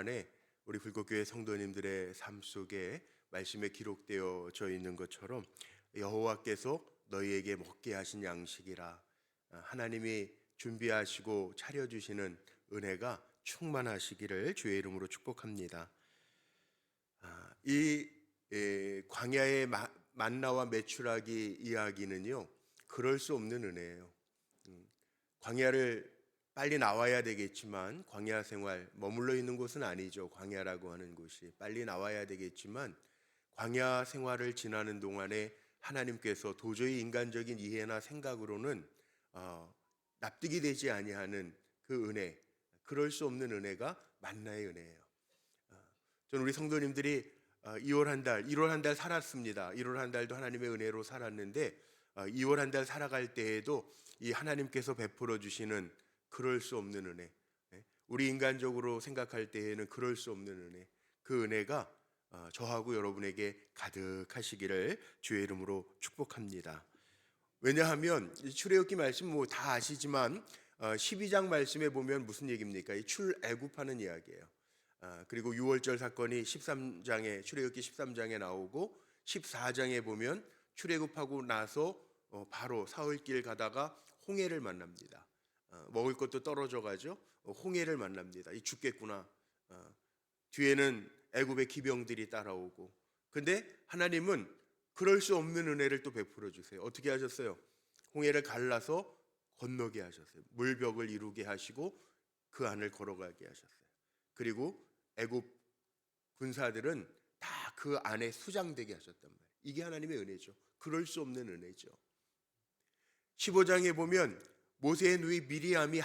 안에 우리 불꽃교회 성도님들의 삶 속에 말씀에 기록되어져 있는 것처럼 여호와께서 너희에게 먹게 하신 양식이라, 하나님이 준비하시고 차려주시는 은혜가 충만하시기를 주의 이름으로 축복합니다. 이 광야의 만나와 메추라기 이야기는요, 그럴 수 없는 은혜예요. 광야를 빨리 나와야 되겠지만, 광야 생활 머물러 있는 곳은 아니죠. 광야라고 하는 곳이 빨리 나와야 되겠지만, 광야 생활을 지나는 동안에 하나님께서 도저히 인간적인 이해나 생각으로는 납득이 되지 아니하는 그 은혜, 그럴 수 없는 은혜가 만나의 은혜예요. 저는 우리 성도님들이 2월 한 달 살았습니다. 1월 한 달도 하나님의 은혜로 살았는데, 2월 한 달 살아갈 때에도 이 하나님께서 베풀어 주시는 그럴 수 없는 은혜, 우리 인간적으로 생각할 때에는 그럴 수 없는 은혜, 그 은혜가 저하고 여러분에게 가득하시기를 주의 이름으로 축복합니다. 왜냐하면 출애굽기 말씀 다 아시지만 12장 말씀에 보면 무슨 얘기입니까? 이 출애굽하는 이야기예요. 그리고 6월절 사건이 13장에, 출애굽기 13장에 나오고, 14장에 보면 출애굽하고 나서 바로 사흘길 가다가 홍해를 만납니다. 먹을 것도 떨어져 가죠. 홍해를 만납니다. 이 죽겠구나. 뒤에는 애굽의 기병들이 따라오고. 근데 하나님은 그럴 수 없는 은혜를 또 베풀어 주세요. 어떻게 하셨어요? 홍해를 갈라서 건너게 하셨어요. 물벽을 이루게 하시고 그 안을 걸어가게 하셨어요. 그리고 애굽 군사들은 다 그 안에 수장되게 하셨단 말이에요. 이게 하나님의 은혜죠. 그럴 수 없는 은혜죠. 15장에 보면 모세의 누이 미리암이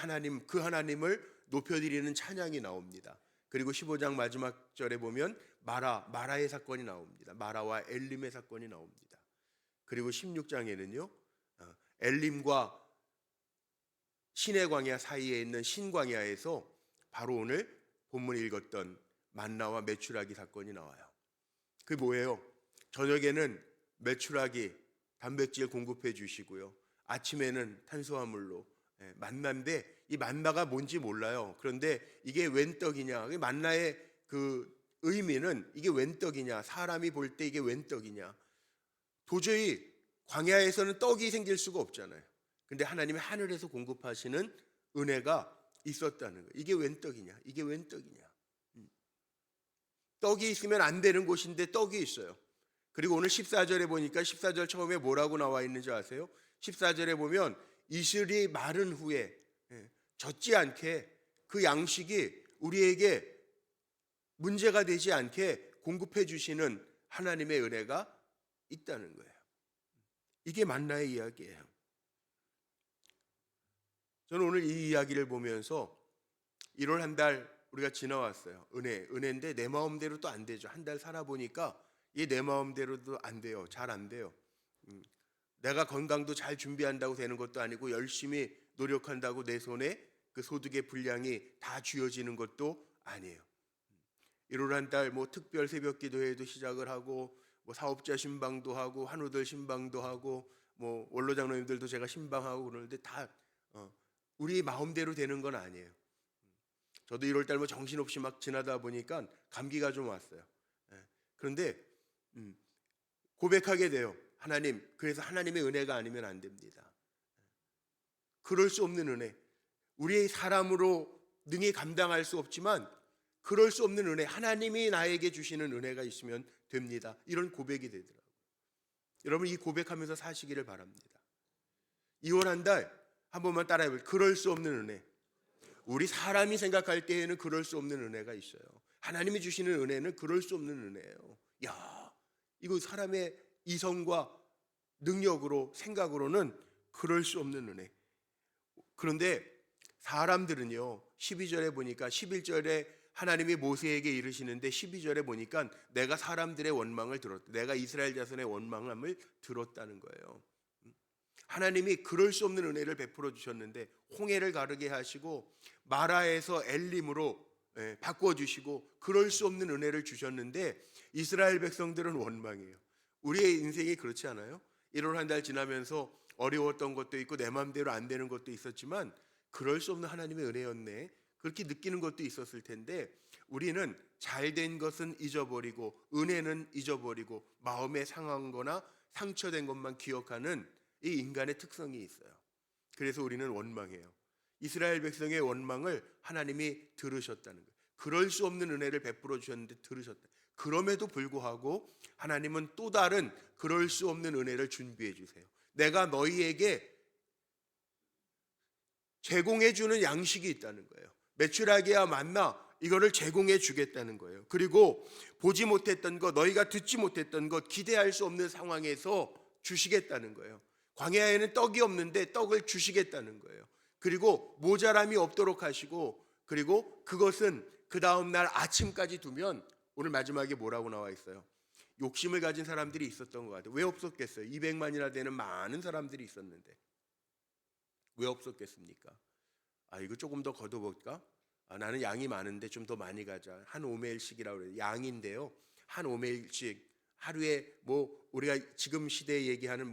그 하나님을 높여드리는 찬양이 나옵니다. 그리고 15장 마지막 절에 보면 마라의 사건이 나옵니다. 마라와 엘림의 사건이 나옵니다. 그리고 16장에는요, 엘림과 신의 광야 사이에 있는 신광야에서 바로 오늘 본문 읽었던 만나와 메추라기 사건이 나와요. 그게 뭐예요? 저녁에는 메추라기, 단백질 공급해 주시고요, 아침에는 탄수화물로 만나인데, 이 만나가 뭔지 몰라요. 그런데 이게 웬 떡이냐, 만나의 그 의미는 이게 웬 떡이냐, 사람이 볼 때 이게 웬 떡이냐, 도저히 광야에서는 떡이 생길 수가 없잖아요. 근데 하나님이 하늘에서 공급하시는 은혜가 있었다는 거예요. 이게 웬 떡이냐, 이게 웬 떡이냐. 떡이 있으면 안 되는 곳인데 떡이 있어요. 그리고 오늘 14절에 보니까, 14절 처음에 뭐라고 나와 있는지 아세요? 14절에 보면 이슬이 마른 후에 젖지 않게 그 양식이 우리에게 문제가 되지 않게 공급해 주시는 하나님의 은혜가 있다는 거예요. 이게 만나의 이야기예요. 저는 오늘 이 이야기를 보면서 1월 한 달 우리가 지나왔어요. 은혜인데 내 마음대로 또 안 되죠. 한 달 살아보니까 이게 내 마음대로도 안 돼요. 잘 안 돼요. 내가 건강도 잘 준비한다고 되는 것도 아니고, 열심히 노력한다고 내 손에 그 소득의 분량이 다 쥐어지는 것도 아니에요. 1월 한 달 특별 새벽 기도회도 시작을 하고, 사업자 신방도 하고, 한우들 신방도 하고, 원로 장로님들도 제가 신방하고 그러는데 다 우리 마음대로 되는 건 아니에요. 저도 1월 달 정신없이 막 지나다 보니까 감기가 좀 왔어요. 그런데 고백하게 돼요. 하나님, 그래서 하나님의 은혜가 아니면 안 됩니다. 그럴 수 없는 은혜, 우리의 사람으로 능히 감당할 수 없지만 그럴 수 없는 은혜, 하나님이 나에게 주시는 은혜가 있으면 됩니다. 이런 고백이 되더라고요. 여러분, 이 고백하면서 사시기를 바랍니다. 2월 한 달 한 번만 따라해볼게요. 그럴 수 없는 은혜. 우리 사람이 생각할 때에는 그럴 수 없는 은혜가 있어요. 하나님이 주시는 은혜는 그럴 수 없는 은혜예요. 야, 이거 사람의 이성과 능력으로, 생각으로는 그럴 수 없는 은혜. 그런데 사람들은요, 12절에 보니까, 11절에 하나님이 모세에게 이르시는데 12절에 보니까 내가 사람들의 원망을 들었다, 내가 이스라엘 자손의 원망함을 들었다는 거예요. 하나님이 그럴 수 없는 은혜를 베풀어 주셨는데, 홍해를 가르게 하시고 마라에서 엘림으로 바꿔주시고 그럴 수 없는 은혜를 주셨는데, 이스라엘 백성들은 원망이에요. 우리의 인생이 그렇지 않아요? 1월 한 달 지나면서 어려웠던 것도 있고 내 마음대로 안 되는 것도 있었지만 그럴 수 없는 하나님의 은혜였네, 그렇게 느끼는 것도 있었을 텐데, 우리는 잘된 것은 잊어버리고 은혜는 잊어버리고 마음에 상한 거나 상처된 것만 기억하는 이 인간의 특성이 있어요. 그래서 우리는 원망해요. 이스라엘 백성의 원망을 하나님이 들으셨다는 거예요. 그럴 수 없는 은혜를 베풀어 주셨는데 들으셨다. 그럼에도 불구하고 하나님은 또 다른 그럴 수 없는 은혜를 준비해 주세요. 내가 너희에게 제공해 주는 양식이 있다는 거예요. 메추라기야 만나 이거를 제공해 주겠다는 거예요. 그리고 보지 못했던 것, 너희가 듣지 못했던 것, 기대할 수 없는 상황에서 주시겠다는 거예요. 광야에는 떡이 없는데 떡을 주시겠다는 거예요. 그리고 모자람이 없도록 하시고, 그리고 그것은 그 다음 날 아침까지 두면, 오늘 마지막에 뭐라고 나와 있어요? 욕심을 가진 사람들이 있었던 것 같아요. 왜 없었겠어요? 200만이나 되는 많은 사람들이 있었는데 왜 없었겠습니까? 이거 조금 더 걷어볼까? 나는 양이 많은데 좀 더 많이 가자. 한 5매일씩이라고 그래요. 양인데요, 한 5매일씩 하루에 우리가 지금 시대에 얘기하는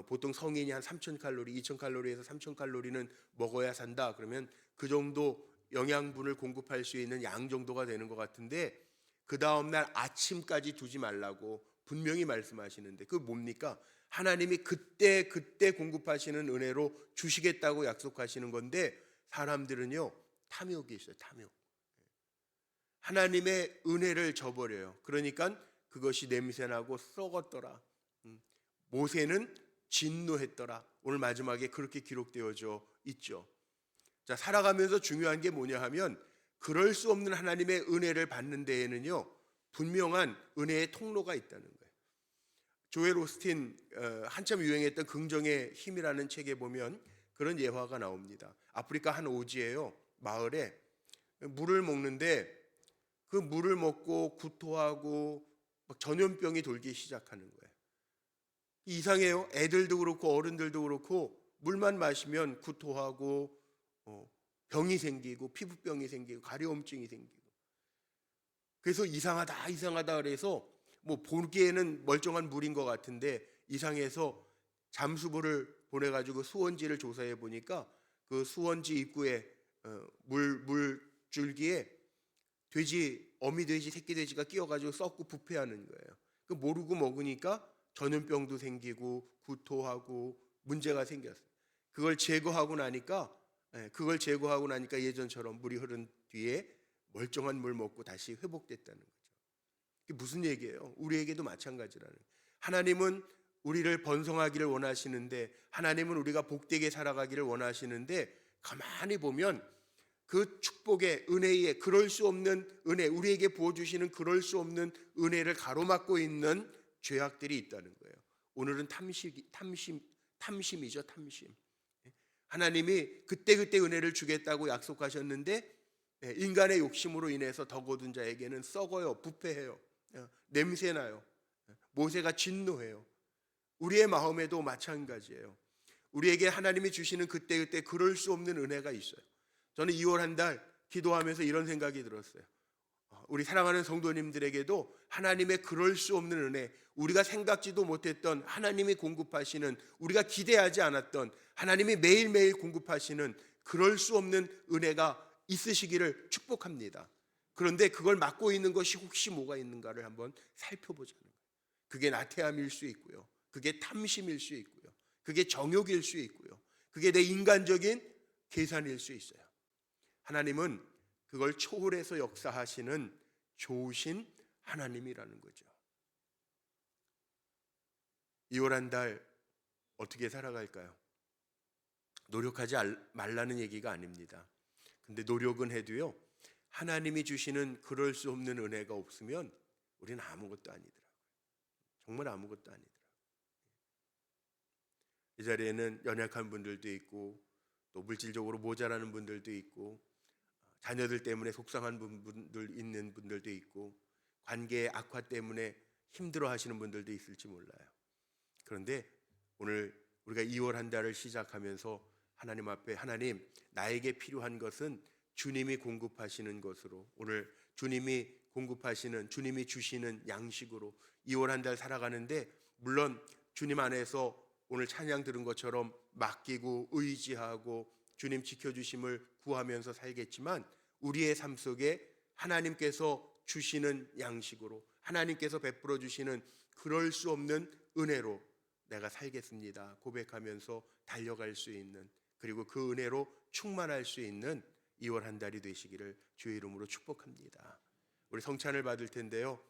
보통 성인이 한 3,000칼로리, 2,000칼로리에서 3,000칼로리는 먹어야 산다. 그러면 그 정도 영양분을 공급할 수 있는 양 정도가 되는 것 같은데, 그 다음날 아침까지 두지 말라고 분명히 말씀하시는데, 그게 뭡니까? 하나님이 그때 공급하시는 은혜로 주시겠다고 약속하시는 건데, 사람들은요 탐욕이 있어요. 탐욕. 하나님의 은혜를 저버려요. 그러니까 그것이 냄새나고 썩었더라. 모세는 진노했더라. 오늘 마지막에 그렇게 기록되어져 있죠. 자, 살아가면서 중요한 게 뭐냐 하면, 그럴 수 없는 하나님의 은혜를 받는 데에는요 분명한 은혜의 통로가 있다는 거예요. 조엘 오스틴 한참 유행했던 긍정의 힘이라는 책에 보면 그런 예화가 나옵니다. 아프리카 한 오지에요, 마을에 물을 먹는데 그 물을 먹고 구토하고 막 전염병이 돌기 시작하는 거예요. 이상해요. 애들도 그렇고 어른들도 그렇고 물만 마시면 구토하고 병이 생기고 피부병이 생기고 가려움증이 생기고, 그래서 이상하다 그래서 보기에는 멀쩡한 물인 것 같은데 이상해서 잠수부를 보내가지고 수원지를 조사해 보니까 그 수원지 입구에 물줄기에 어미 돼지, 새끼 돼지가 끼어가지고 썩고 부패하는 거예요. 그 모르고 먹으니까 전염병도 생기고 구토하고 문제가 생겼어요. 그걸 제거하고 나니까 예전처럼 물이 흐른 뒤에 멀쩡한 물 먹고 다시 회복됐다는 거죠. 이게 무슨 얘기예요? 우리에게도 마찬가지라는 거예요. 하나님은 우리를 번성하기를 원하시는데, 하나님은 우리가 복되게 살아가기를 원하시는데, 가만히 보면 그 축복의 은혜에 그럴 수 없는 은혜, 우리에게 부어주시는 그럴 수 없는 은혜를 가로막고 있는 죄악들이 있다는 거예요. 오늘은 탐심이죠. 탐심. 하나님이 그때 은혜를 주겠다고 약속하셨는데 인간의 욕심으로 인해서 더 거둔 자에게는 썩어요, 부패해요, 냄새나요. 모세가 진노해요. 우리의 마음에도 마찬가지예요. 우리에게 하나님이 주시는 그때 그럴 수 없는 은혜가 있어요. 저는 2월 한 달 기도하면서 이런 생각이 들었어요. 우리 사랑하는 성도님들에게도 하나님의 그럴 수 없는 은혜, 우리가 생각지도 못했던 하나님이 공급하시는, 우리가 기대하지 않았던 하나님이 매일매일 공급하시는 그럴 수 없는 은혜가 있으시기를 축복합니다. 그런데 그걸 막고 있는 것이 혹시 뭐가 있는가를 한번 살펴보자는 거예요. 그게 나태함일 수 있고요, 그게 탐심일 수 있고요, 그게 정욕일 수 있고요, 그게 내 인간적인 계산일 수 있어요. 하나님은 그걸 초월해서 역사하시는 좋으신 하나님이라는 거죠. 2월 한 달 어떻게 살아갈까요? 노력하지 말라는 얘기가 아닙니다. 근데 노력은 해도요, 하나님이 주시는 그럴 수 없는 은혜가 없으면 우리는 아무것도 아니더라고요. 정말 아무것도 아니더라고요. 이 자리에는 연약한 분들도 있고, 또 물질적으로 모자라는 분들도 있고, 자녀들 때문에 속상한 분들 있는 분들도 있고, 관계의 악화 때문에 힘들어 하시는 분들도 있을지 몰라요. 그런데 오늘 우리가 2월 한 달을 시작하면서 하나님 앞에, 하나님, 나에게 필요한 것은 주님이 공급하시는 것으로, 오늘 주님이 공급하시는, 주님이 주시는 양식으로 2월 한 달 살아가는데, 물론 주님 안에서 오늘 찬양 들은 것처럼 맡기고 의지하고 주님 지켜주심을 구하면서 살겠지만, 우리의 삶 속에 하나님께서 주시는 양식으로, 하나님께서 베풀어 주시는 그럴 수 없는 은혜로 내가 살겠습니다 고백하면서 달려갈 수 있는, 그리고 그 은혜로 충만할 수 있는 2월 한 달이 되시기를 주의 이름으로 축복합니다. 우리 성찬을 받을 텐데요,